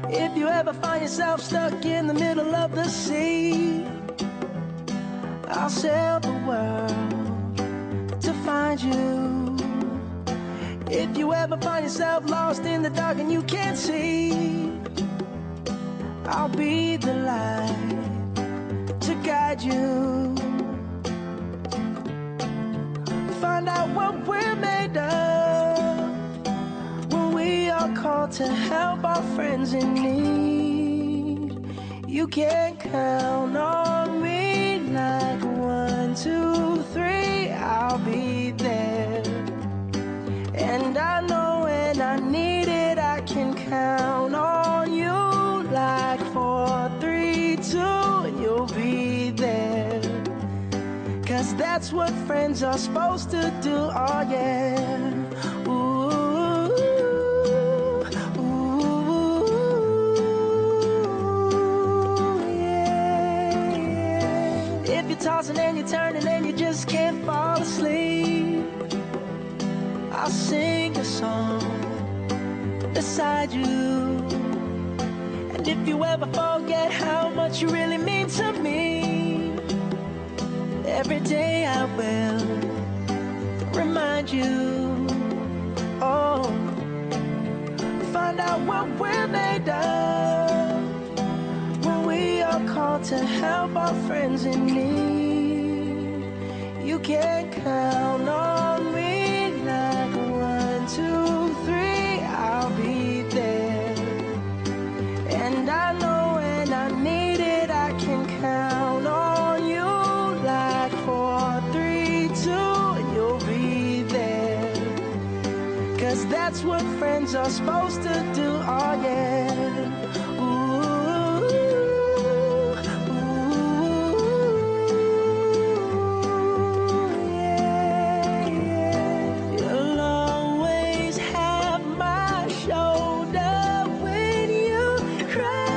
If you ever find yourself stuck in the middle of the sea, I'll sail the world to find you. If you ever find yourself lost in the dark and you can't see, I'll be the light to guide you. Find out what we're made of when we are called to help our friends in need. You can count on me like 1, 2, 3, I'll be there. And I know when I need it, I can count on you like 4, 3, 2, and you'll be there. 'Cause that's what friends are supposed to do, oh yeah. Ooh, ooh, yeah, yeah. If you're tossing and you're turning and you just can't fall asleep, I'll sing a song beside you. And if you ever forget how much you really mean to me, every day I will remind you. Oh, find out what we're made of when we are called to help our friends in need. You can count on me like 1, 2, 3, I'll be there. And I know when I need it, I can count on you like 4, 3, 2, and you'll be there. 'Cause that's what friends are supposed to do, oh yeah. Ooh, ooh, yeah, yeah. You'll always have my shoulder when you cry.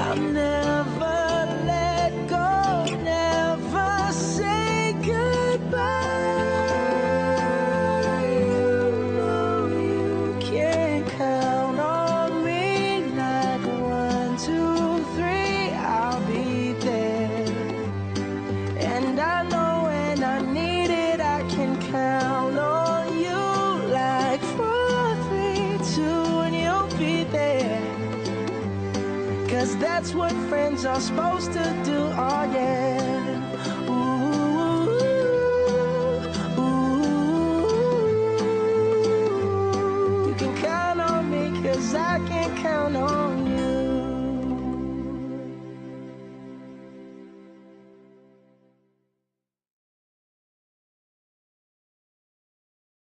I'll never let go, never say goodbye. You know you can count on me like 1, 2, 3, I'll be there. And I know when I need it, I can count on you like 4, 3, 2, and you'll be there. 'Cause that's what friends are supposed to do, oh yeah. Ooh, ooh, you can count on me 'cause I can count on you.